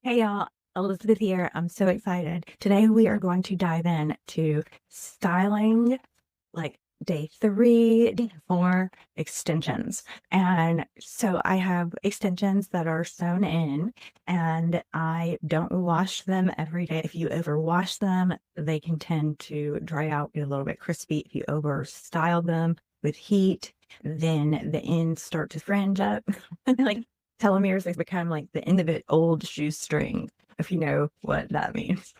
Hey y'all, Elizabeth here. I'm so excited. Today we are going to dive in to styling like day 3, day 4 extensions. And so I have extensions that are sewn in and I don't wash them every day. If you overwash them, they can tend to dry out, get a little bit crispy. If you over style them with heat, then the ends start to fringe up. Like telomeres, they become like the end of an old shoestring, if you know what that means.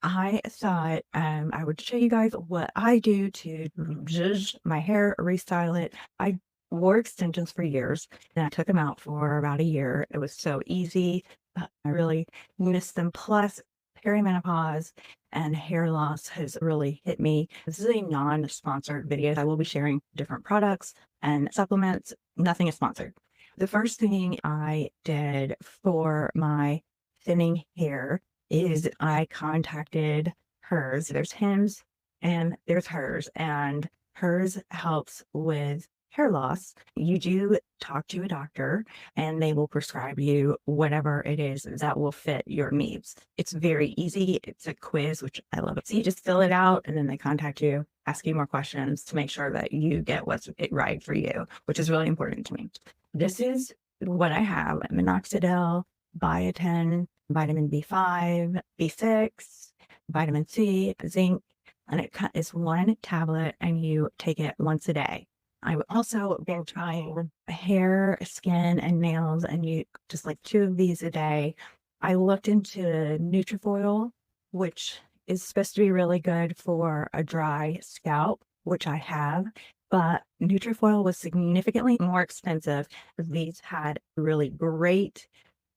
I thought I would show you guys what I do to zhuzh my hair, restyle it. I wore extensions for years and I took them out for about a year. It was so easy. I really missed them. Plus, perimenopause and hair loss has really hit me. This is a non-sponsored video. I will be sharing different products and supplements. Nothing is sponsored. The first thing I did for my thinning hair is I contacted hers. There's Hims and there's hers, and hers helps with hair loss. You do talk to a doctor and they will prescribe you whatever it is that will fit your needs. It's very easy. It's a quiz, which I love. So you just fill it out and then they contact you, ask you more questions to make sure that you get what's right for you, which is really important to me. This is what I have: minoxidil, biotin, vitamin B5, B6, vitamin C, zinc, and it's one tablet and you take it once a day. I would also been trying hair, skin, and nails, and you just like 2 of these a day. I looked into Nutrifoil, which is supposed to be really good for a dry scalp, which I have, but Nutrifoil was significantly more expensive. These had really great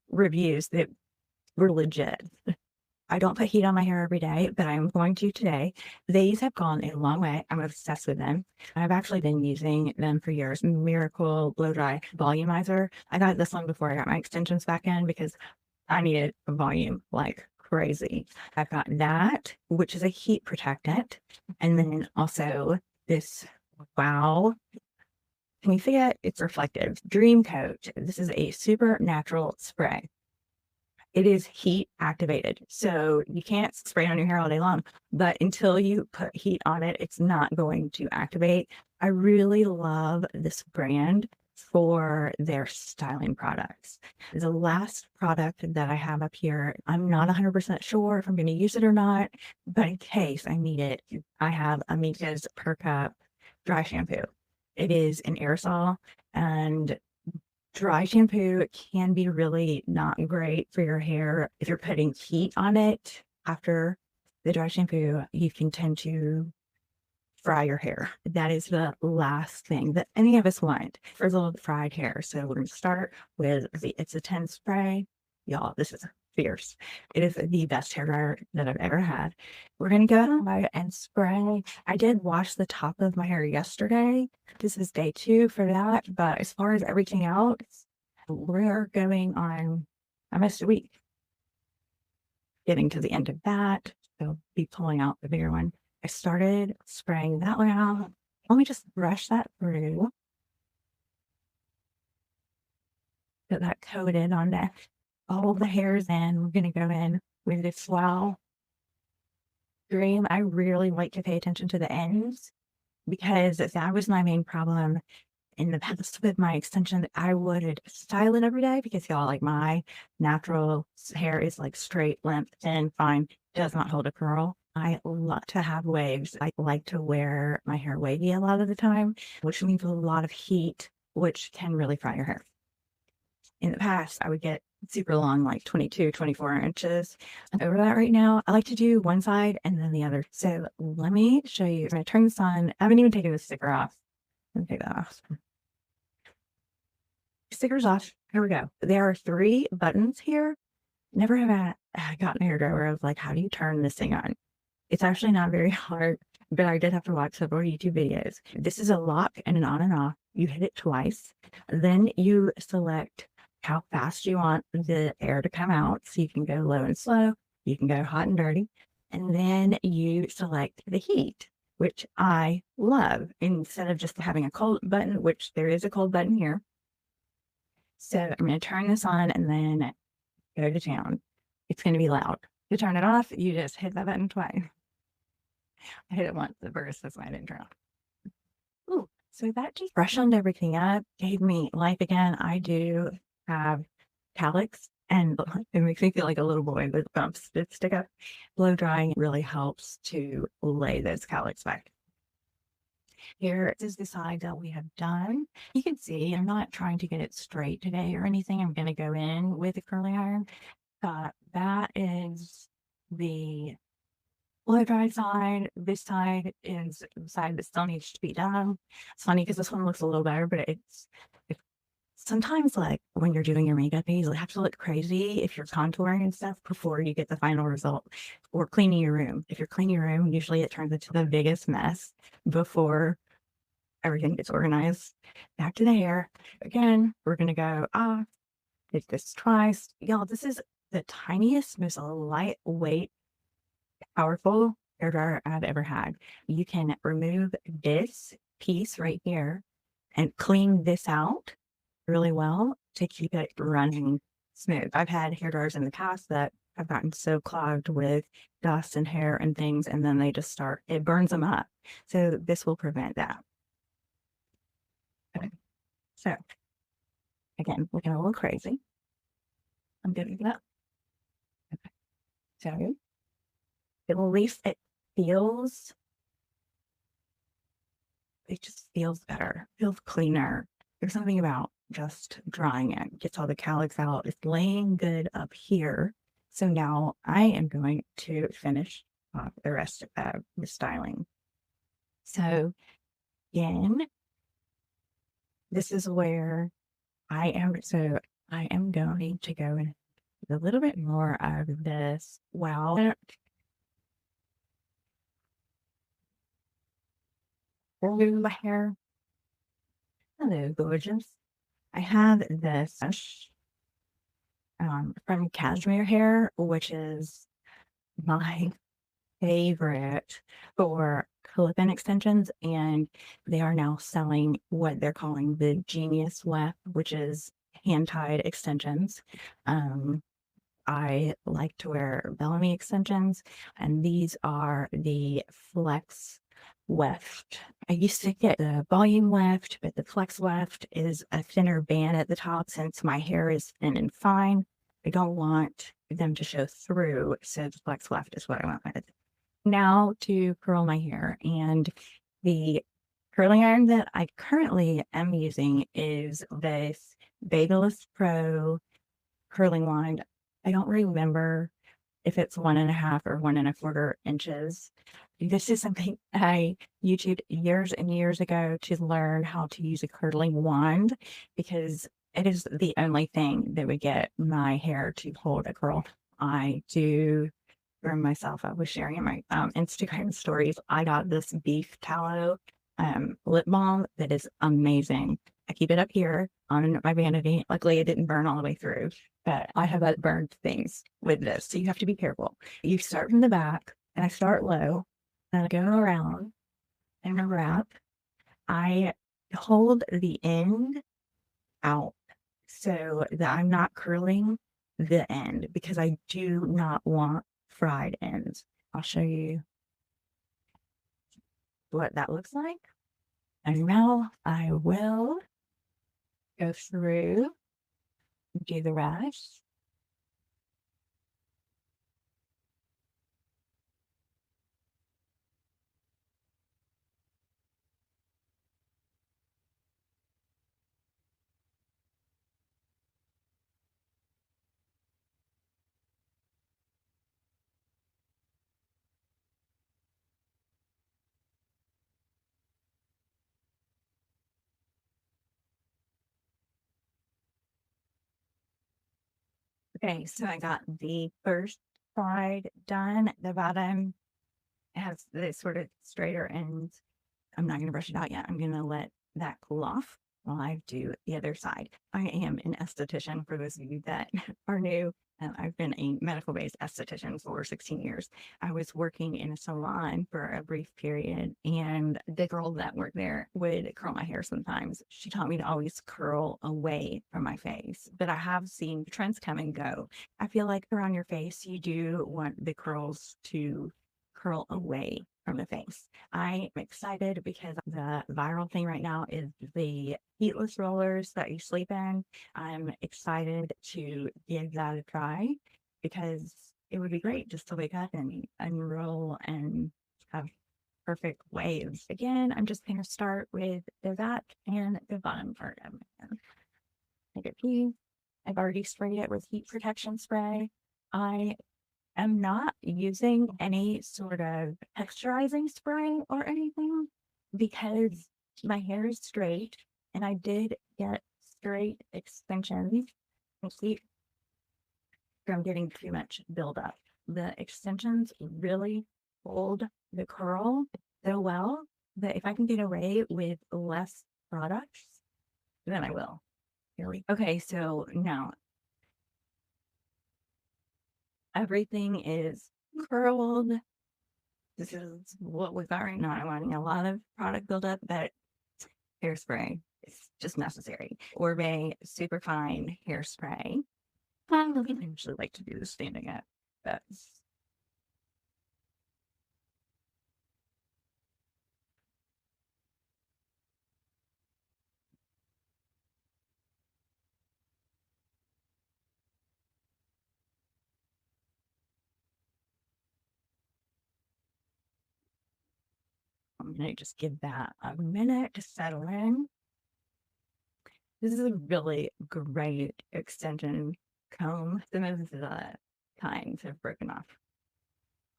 reviews that were legit. I don't put heat on my hair every day, but I'm going to today. These have gone a long way. I'm obsessed with them. I've actually been using them for years. Miracle Blow Dry Volumizer. I got this one before I got my extensions back in because I needed a volume like crazy. I've got that, which is a heat protectant. And then also this, wow, can you see it? It's reflective. Dreamcoat. This is a super natural spray. It is heat activated. So you can't spray on your hair all day long, but until you put heat on it, it's not going to activate. I really love this brand for their styling products. The last product that I have up here, I'm not 100% sure if I'm going to use it or not, but in case I need it, I have Amika's Perk dry shampoo. It is an aerosol, and dry shampoo can be really not great for your hair. If you're putting heat on it after the dry shampoo, you can tend to fry your hair. That is the last thing that any of us want for little fried hair. So we're going to start with It's a 10 spray. Y'all, this is fierce. It is the best hair dryer that I've ever had. We're going to go and spray. I did wash the top of my hair yesterday. This is day 2 for that. But as far as everything else, we're going on almost a week. Getting to the end of that. So be pulling out the bigger one. I started spraying that one out. Let me just brush that through. Get that coated on all the hairs in. We're going to go in with this swell Dream. I really like to pay attention to the ends because that was my main problem in the past with my extension. I would style it every day because y'all, like, my natural hair is like straight, limp, thin, fine, does not hold a curl. I love to have waves. I like to wear my hair wavy a lot of the time, which means a lot of heat, which can really fry your hair. In the past, I would get super long, like 22, 24 inches. I'm over that right now. I like to do one side and then the other. So let me show you. I'm going to turn this on. I haven't even taken the sticker off. Let me take that off. Stickers off. Here we go. There are 3 buttons here. Never have I gotten a hairdryer where I was like, how do you turn this thing on? It's actually not very hard, but I did have to watch several YouTube videos. This is a lock and an on and off. You hit it twice. Then you select how fast you want the air to come out. So you can go low and slow. You can go hot and dirty. And then you select the heat, which I love, instead of just having a cold button, which there is a cold button here. So I'm going to turn this on and then go to town. it's going to be loud. To turn it off, you just hit that button twice. I hit it once at first, that's why I didn't turn off. Ooh, so that just freshened everything up, gave me life again. I do have calyx, and it makes me feel like a little boy with bumps that stick up. Blow drying really helps to lay those calyx back. Here is the side that we have done. You can see I'm not trying to get it straight today or anything. I'm going to go in with a curling iron. That is the blow dry side. This side is the side that still needs to be done. It's funny because this one looks a little better, but it's sometimes, like when you're doing your makeup, you have to look crazy if you're contouring and stuff before you get the final result, or cleaning your room. If you're cleaning your room, usually it turns into the biggest mess before everything gets organized. Back to the hair. Again, we're going to go off. Hit this twice. Y'all, this is the tiniest, most lightweight, powerful hair dryer I've ever had. You can remove this piece right here and clean this out really well to keep it running smooth. I've had hair dryers in the past that have gotten so clogged with dust and hair and things, and then they just it burns them up. So this will prevent that. Okay. So again, looking a little crazy. I'm getting that. Okay. So at least it just feels better, feels cleaner. There's something about just drying it, gets all the calyx out. It's laying good up here. So now I am going to finish off the rest of the styling. So again, this is where I am. So I am going to go in a little bit more of this. Wow. My hair. Hello, gorgeous. I have this from Cashmere Hair, which is my favorite for clip-in extensions, and they are now selling what they're calling the Genius Weft, which is hand-tied extensions. I like to wear Bellamy extensions, and these are the Flex Weft. I used to get the volume weft, but the flex weft is a thinner band at the top. Since my hair is thin and fine, I don't want them to show through, so the flex weft is what I went with. Now to curl my hair, and the curling iron that I currently am using is this Babyliss Pro Curling Rod. I don't remember if it's 1.5 or 1.25 inches. This is something I YouTubed years and years ago to learn how to use a curling wand, because it is the only thing that would get my hair to hold a curl. I do burn myself. I was sharing in my Instagram stories. I got this beef tallow lip balm that is amazing. I keep it up here on my vanity. Luckily, it didn't burn all the way through, but I have had burned things with this, so you have to be careful. You start from the back, and I start low, and I go around and wrap. I hold the end out so that I'm not curling the end, because I do not want fried ends. I'll show you what that looks like. And now I will go through, do the rest. Okay, so I got the first side done. The bottom has this sort of straighter ends. I'm not going to brush it out yet. I'm going to let that cool off. while I do the other side. I am an esthetician for those of you that are new. I've been a medical-based esthetician for 16 years. I was working in a salon for a brief period, and the girl that worked there would curl my hair sometimes. She taught me to always curl away from my face, but I have seen trends come and go. I feel like around your face, you do want the curls to curl away from the face. I'm excited because the viral thing right now is the heatless rollers that you sleep in. I'm excited to give that a try because it would be great just to wake up and unroll and have perfect waves. Again, I'm just going to start with the back and the bottom part of my hair. Take a pee. I've already sprayed it with heat protection spray. I am not using any sort of texturizing spray or anything because my hair is straight and I did get straight extensions. See, from getting too much buildup. The extensions really hold the curl so well that if I can get away with less products, then I will. Here we go. Okay, so now everything is curled. This is what we've got right now. I'm wanting a lot of product buildup, but hairspray is just necessary. Oribe Superfine hairspray. I usually like to do this standing up, but I'm going to just give that a minute to settle in. This is a really great extension comb. Some of the kinds have broken off.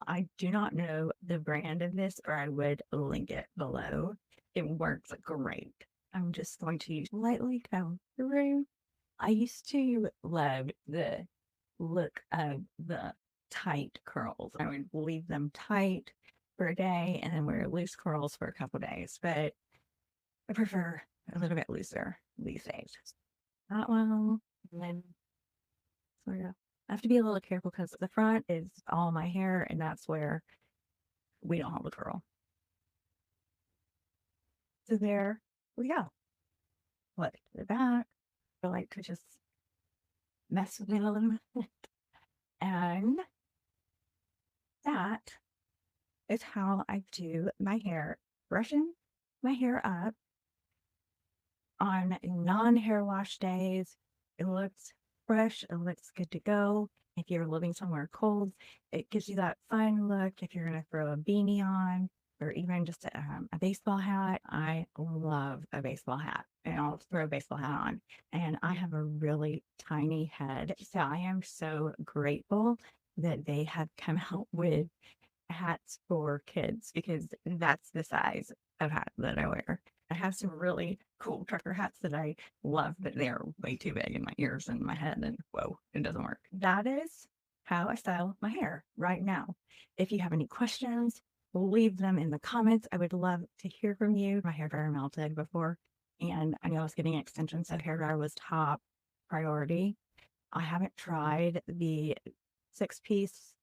I do not know the brand of this, or I would link it below. It works great. I'm just going to lightly comb through. I used to love the look of the tight curls. I would leave them tight for a day and then wear loose curls for a couple days, but I prefer a little bit looser these days. That one, and then sort of, I have to be a little careful because the front is all my hair and that's where we don't have a curl. So there we go. Flip to the back. I like to just mess with it a little bit. And that is how I do my hair. Brushing my hair up on non-hair wash days. It looks fresh. It looks good to go. If you're living somewhere cold, it gives you that fun look. If you're going to throw a beanie on or even just a baseball hat, I love a baseball hat and I'll throw a baseball hat on. And I have a really tiny head. So I am so grateful that they have come out with hats for kids because that's the size of hat that I wear. I have some really cool trucker hats that I love, but they're way too big in my ears and my head, and whoa, it doesn't work. That is how I style my hair right now. If you have any questions, leave them in the comments. I would love to hear from you. My hair dryer melted before, and I know I was getting extensions, so hair dryer was top priority. I haven't tried the 6-piece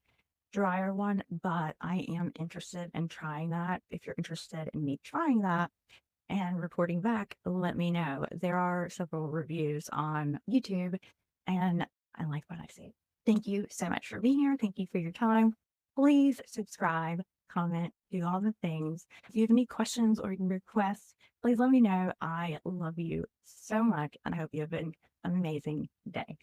dryer one, but I am interested in trying that. If you're interested in me trying that and reporting back, let me know. There are several reviews on YouTube and I like what I see. Thank you so much for being here. Thank you for your time. Please subscribe, comment, do all the things. If you have any questions or requests, please let me know. I love you so much and I hope you have an amazing day.